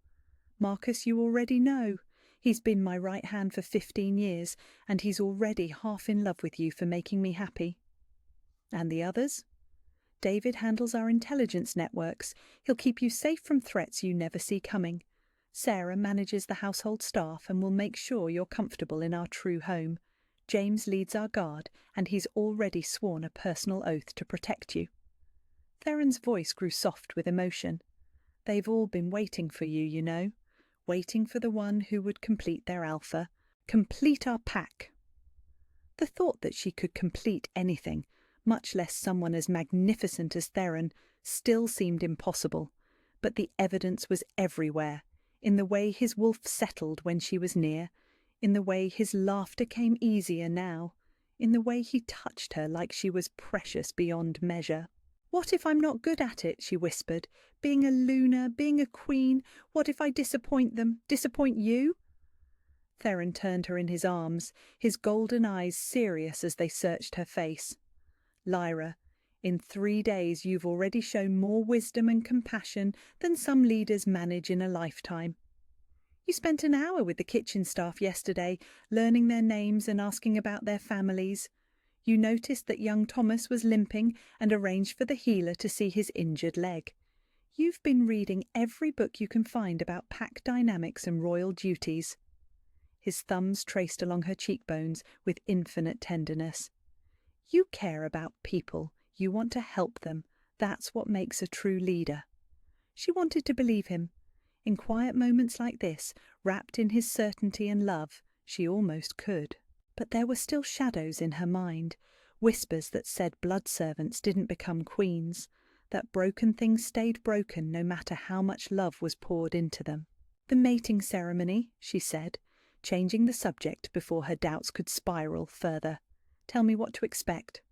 "Marcus, you already know. He's been my right hand for 15 years, and he's already half in love with you for making me happy." "And the others?" "David handles our intelligence networks. He'll keep you safe from threats you never see coming. Sarah manages the household staff and will make sure you're comfortable in our true home. James leads our guard, and he's already sworn a personal oath to protect you." Theron's voice grew soft with emotion. "They've all been waiting for you, you know. Waiting for the one who would complete their alpha. Complete our pack." The thought that she could complete anything, much less someone as magnificent as Theron, still seemed impossible, but the evidence was everywhere, in the way his wolf settled when she was near, in the way his laughter came easier now, in the way he touched her like she was precious beyond measure. "What if I'm not good at it?" she whispered. "Being a Luna, being a queen, what if I disappoint them, disappoint you?" Theron turned her in his arms, his golden eyes serious as they searched her face. "Lyra, in 3 days you've already shown more wisdom and compassion than some leaders manage in a lifetime. You spent an hour with the kitchen staff yesterday, learning their names and asking about their families. You noticed that young Thomas was limping and arranged for the healer to see his injured leg. You've been reading every book you can find about pack dynamics and royal duties." His thumbs traced along her cheekbones with infinite tenderness. "You care about people. You want to help them. That's what makes a true leader." She wanted to believe him. In quiet moments like this, wrapped in his certainty and love, she almost could. But there were still shadows in her mind, whispers that said blood servants didn't become queens, that broken things stayed broken no matter how much love was poured into them. "The mating ceremony," she said, changing the subject before her doubts could spiral further. "Tell me what to expect."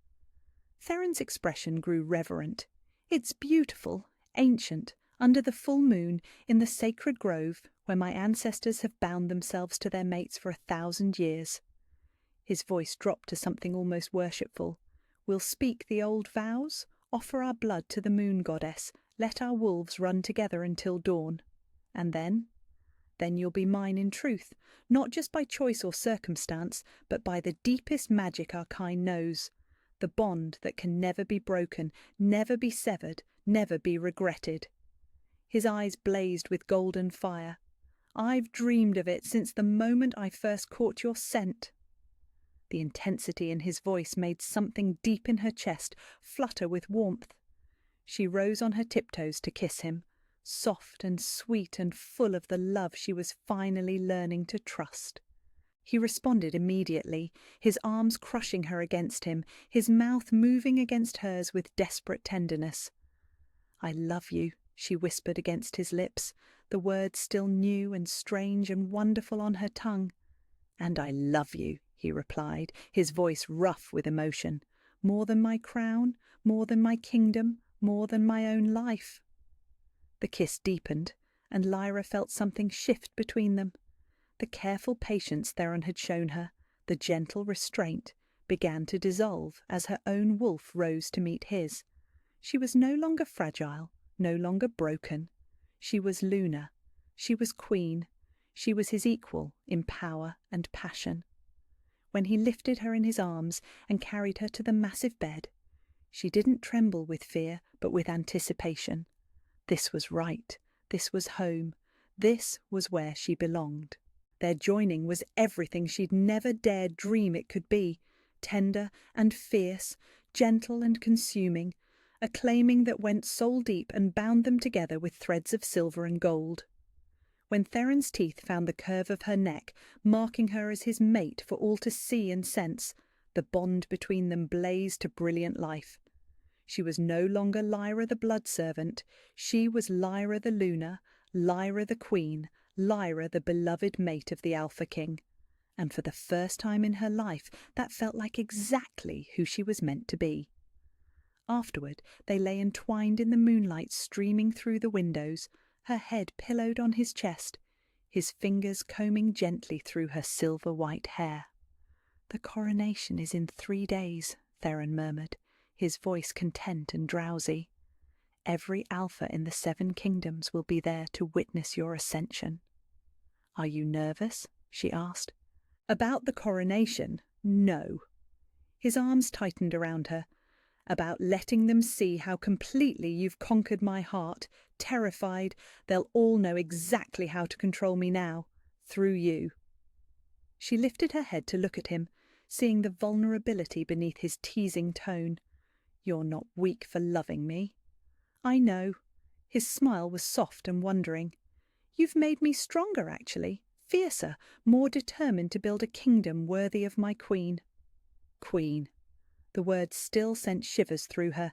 Theron's expression grew reverent. "It's beautiful, ancient, under the full moon, in the sacred grove where my ancestors have bound themselves to their mates for 1,000 years. His voice dropped to something almost worshipful. "We'll speak the old vows, offer our blood to the moon goddess, let our wolves run together until dawn. And then you'll be mine in truth, not just by choice or circumstance, but by the deepest magic our kind knows, the bond that can never be broken, never be severed, never be regretted." His eyes blazed with golden fire. "I've dreamed of it since the moment I first caught your scent." The intensity in his voice made something deep in her chest flutter with warmth. She rose on her tiptoes to kiss him, soft and sweet and full of the love she was finally learning to trust. He responded immediately, his arms crushing her against him, his mouth moving against hers with desperate tenderness. "I love you," she whispered against his lips, the words still new and strange and wonderful on her tongue. "And I love you," he replied, his voice rough with emotion. "More than my crown, more than my kingdom, more than my own life." The kiss deepened, and Lyra felt something shift between them. The careful patience Theron had shown her, the gentle restraint, began to dissolve as her own wolf rose to meet his. She was no longer fragile, no longer broken. She was Luna. She was queen. She was his equal in power and passion. When he lifted her in his arms and carried her to the massive bed, she didn't tremble with fear, but with anticipation. This was right. This was home. This was where she belonged. Their joining was everything she'd never dared dream it could be, tender and fierce, gentle and consuming, a claiming that went soul-deep and bound them together with threads of silver and gold. When Theron's teeth found the curve of her neck, marking her as his mate for all to see and sense, the bond between them blazed to brilliant life. She was no longer Lyra the blood servant. She was Lyra the Luna, Lyra the Queen, Lyra the beloved mate of the Alpha King. And for the first time in her life, that felt like exactly who she was meant to be. Afterward, they lay entwined in the moonlight streaming through the windows, her head pillowed on his chest, his fingers combing gently through her silver-white hair. "The coronation is in 3 days," Theron murmured, his voice content and drowsy. "Every Alpha in the 7 kingdoms will be there to witness your ascension." "Are you nervous?" she asked. "About the coronation, no." His arms tightened around her. "About letting them see how completely you've conquered my heart, terrified, they'll all know exactly how to control me now, through you." She lifted her head to look at him, seeing the vulnerability beneath his teasing tone. "You're not weak for loving me." "I know." His smile was soft and wondering. "You've made me stronger, actually, fiercer, more determined to build a kingdom worthy of my queen." Queen. The word still sent shivers through her.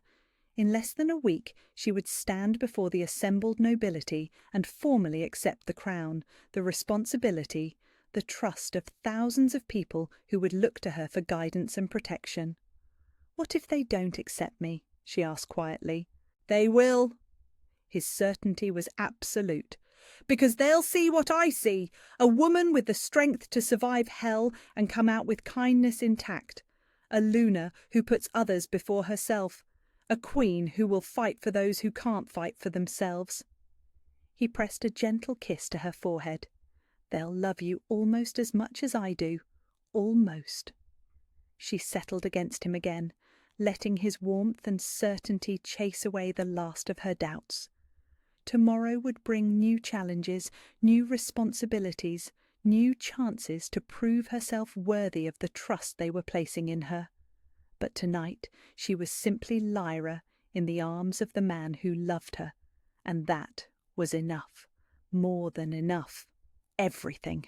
In less than a week she would stand before the assembled nobility and formally accept the crown, the responsibility, the trust of thousands of people who would look to her for guidance and protection. "What if they don't accept me?" she asked quietly. "They will." His certainty was absolute. "Because they'll see what I see, a woman with the strength to survive hell and come out with kindness intact. A Luna who puts others before herself. A queen who will fight for those who can't fight for themselves." He pressed a gentle kiss to her forehead. "They'll love you almost as much as I do. Almost." She settled against him again, letting his warmth and certainty chase away the last of her doubts. Tomorrow would bring new challenges, new responsibilities, new chances to prove herself worthy of the trust they were placing in her. But tonight she was simply Lyra in the arms of the man who loved her, and that was enough, more than enough, everything.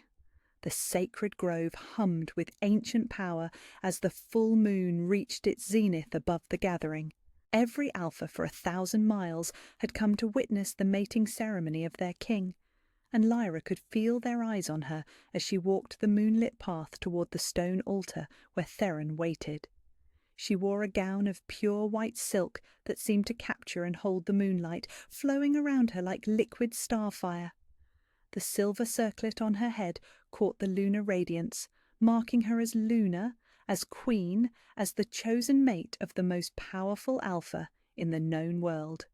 The sacred grove hummed with ancient power as the full moon reached its zenith above the gathering. Every Alpha for 1,000 miles had come to witness the mating ceremony of their king, and Lyra could feel their eyes on her as she walked the moonlit path toward the stone altar where Theron waited. She wore a gown of pure white silk that seemed to capture and hold the moonlight, flowing around her like liquid starfire. The silver circlet on her head caught the lunar radiance, marking her as Luna, as queen, as the chosen mate of the most powerful Alpha in the known world.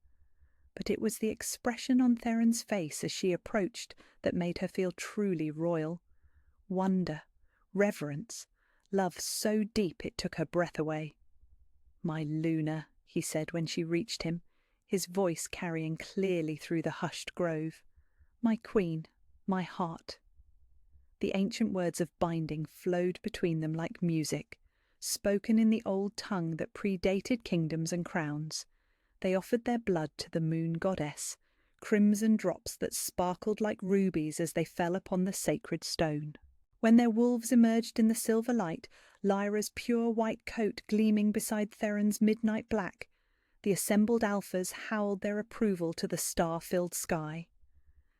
But it was the expression on Theron's face as she approached that made her feel truly royal. Wonder, reverence, love so deep it took her breath away. "My Luna," he said when she reached him, his voice carrying clearly through the hushed grove. "My queen, my heart." The ancient words of binding flowed between them like music, spoken in the old tongue that predated kingdoms and crowns. They offered their blood to the moon goddess, crimson drops that sparkled like rubies as they fell upon the sacred stone. When their wolves emerged in the silver light, Lyra's pure white coat gleaming beside Theron's midnight black, the assembled Alphas howled their approval to the star-filled sky.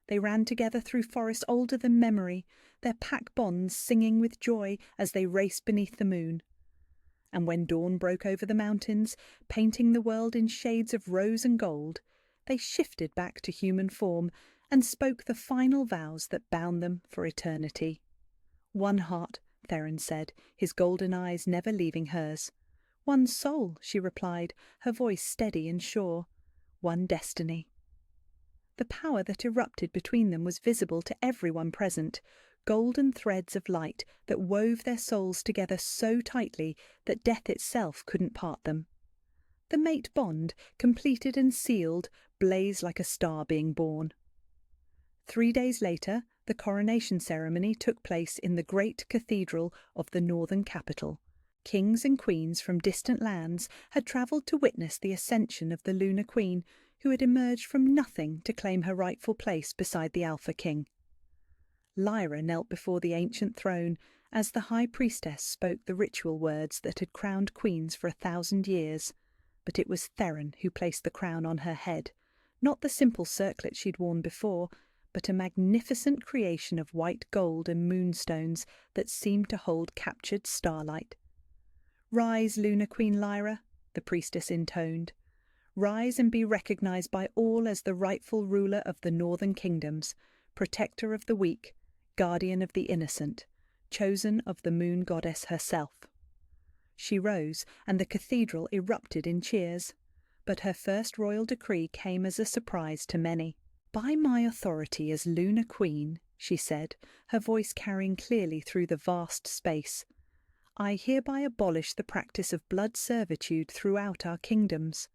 They ran together through forest older than memory, their pack bonds singing with joy as they raced beneath the moon. And when dawn broke over the mountains, painting the world in shades of rose and gold, they shifted back to human form and spoke the final vows that bound them for eternity. "One heart," Theron said, his golden eyes never leaving hers. "One soul," she replied, her voice steady and sure. "One destiny." The power that erupted between them was visible to everyone present, golden threads of light that wove their souls together so tightly that death itself couldn't part them. The mate bond, completed and sealed, blazed like a star being born. 3 days later, the coronation ceremony took place in the great cathedral of the northern capital. Kings and queens from distant lands had travelled to witness the ascension of the Lunar Queen, who had emerged from nothing to claim her rightful place beside the Alpha King. Lyra knelt before the ancient throne as the High Priestess spoke the ritual words that had crowned queens for 1,000 years, but it was Theron who placed the crown on her head, not the simple circlet she'd worn before, but a magnificent creation of white gold and moonstones that seemed to hold captured starlight. "Rise, Lunar Queen Lyra," the priestess intoned. "Rise and be recognized by all as the rightful ruler of the northern kingdoms, protector of the weak, guardian of the innocent, chosen of the moon goddess herself." She rose, and the cathedral erupted in cheers. But her first royal decree came as a surprise to many. "By my authority as Lunar Queen," she said, her voice carrying clearly through the vast space, "I hereby abolish the practice of blood servitude throughout our kingdoms.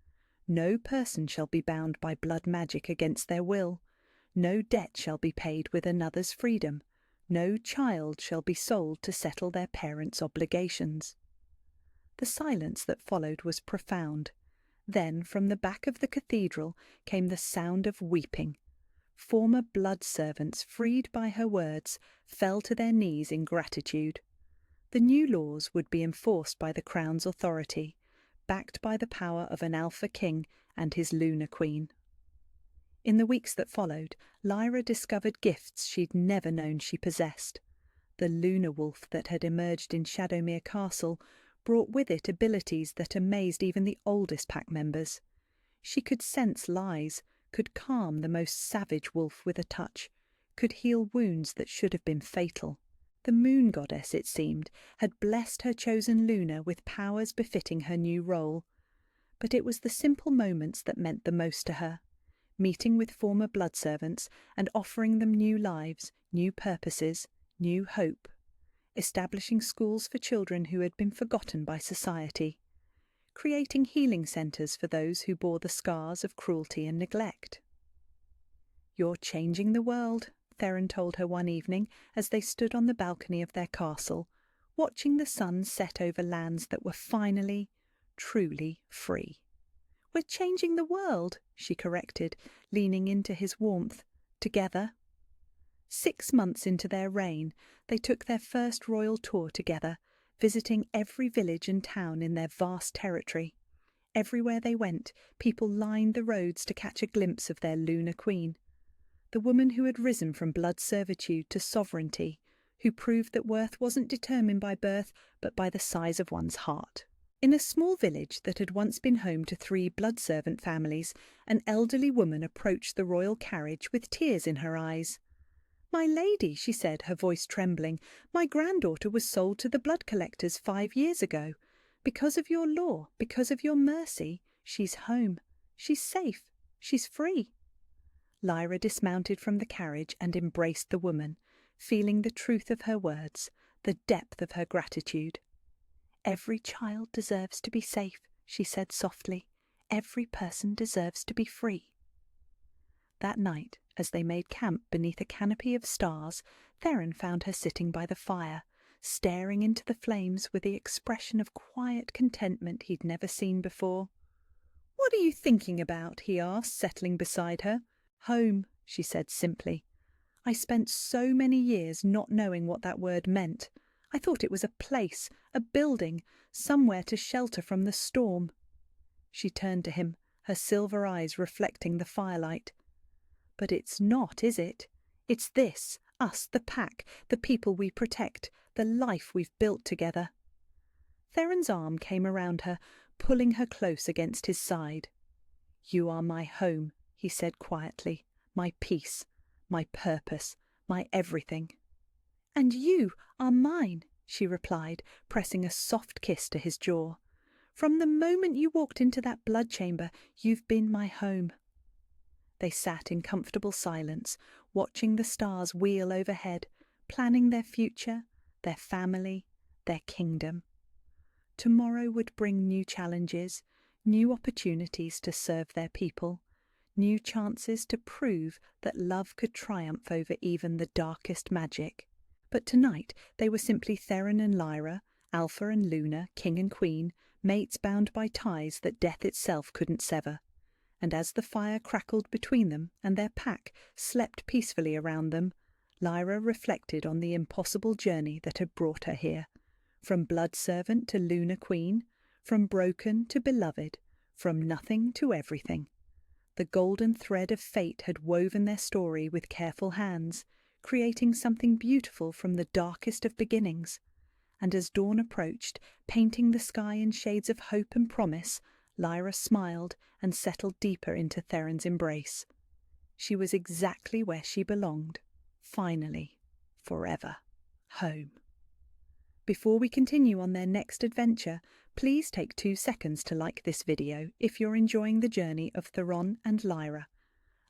No person shall be bound by blood magic against their will. No debt shall be paid with another's freedom. No child shall be sold to settle their parents' obligations." The silence that followed was profound. Then, from the back of the cathedral, came the sound of weeping. Former blood servants, freed by her words, fell to their knees in gratitude. The new laws would be enforced by the Crown's authority, backed by the power of an Alpha King and his Lunar Queen. In the weeks that followed, Lyra discovered gifts she'd never known she possessed. The lunar wolf that had emerged in Shadowmere Castle brought with it abilities that amazed even the oldest pack members. She could sense lies, could calm the most savage wolf with a touch, could heal wounds that should have been fatal. The moon goddess, it seemed, had blessed her chosen Luna with powers befitting her new role. But it was the simple moments that meant the most to her. Meeting with former blood servants and offering them new lives, new purposes, new hope. Establishing schools for children who had been forgotten by society. Creating healing centres for those who bore the scars of cruelty and neglect. "You're changing the world," Theron told her one evening as they stood on the balcony of their castle, watching the sun set over lands that were finally, truly free. "We're changing the world," she corrected, leaning into his warmth. "Together." 6 months into their reign, they took their first royal tour together, visiting every village and town in their vast territory. Everywhere they went, people lined the roads to catch a glimpse of their Lunar Queen. The woman who had risen from blood servitude to sovereignty, who proved that worth wasn't determined by birth but by the size of one's heart. In a small village that had once been home to 3 blood servant families, an elderly woman approached the royal carriage with tears in her eyes. "My lady," she said, her voice trembling, "my granddaughter was sold to the blood collectors 5 years ago. Because of your law, because of your mercy, she's home. She's safe. She's free." Lyra dismounted from the carriage and embraced the woman, feeling the truth of her words, the depth of her gratitude. "Every child deserves to be safe," she said softly. "Every person deserves to be free." That night, as they made camp beneath a canopy of stars, Theron found her sitting by the fire, staring into the flames with the expression of quiet contentment he'd never seen before. "What are you thinking about?" he asked, settling beside her. "Home," she said simply. "I spent so many years not knowing what that word meant. I thought it was a place, a building, somewhere to shelter from the storm." She turned to him, her silver eyes reflecting the firelight. "But it's not, is it? It's this, us, the pack, the people we protect, the life we've built together." Theron's arm came around her, pulling her close against his side. "You are my home," he said quietly, "my peace, my purpose, my everything." "And you are mine," she replied, pressing a soft kiss to his jaw. "From the moment you walked into that blood chamber, you've been my home." They sat in comfortable silence, watching the stars wheel overhead, planning their future, their family, their kingdom. Tomorrow would bring new challenges, new opportunities to serve their people, new chances to prove that love could triumph over even the darkest magic. But tonight they were simply Theron and Lyra, Alpha and Luna, king and queen, mates bound by ties that death itself couldn't sever. And as the fire crackled between them and their pack slept peacefully around them, Lyra reflected on the impossible journey that had brought her here. From blood servant to Luna Queen, from broken to beloved, from nothing to everything. The golden thread of fate had woven their story with careful hands, creating something beautiful from the darkest of beginnings. And as dawn approached, painting the sky in shades of hope and promise, Lyra smiled and settled deeper into Theron's embrace. She was exactly where she belonged. Finally, forever, home. Before we continue on their next adventure, please take 2 seconds to like this video if you're enjoying the journey of Theron and Lyra.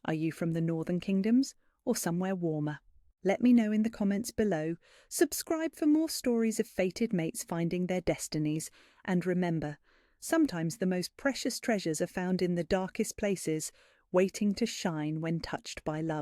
Are you from the Northern Kingdoms or somewhere warmer? Let me know in the comments below. Subscribe for more stories of fated mates finding their destinies. And remember, sometimes the most precious treasures are found in the darkest places, waiting to shine when touched by love.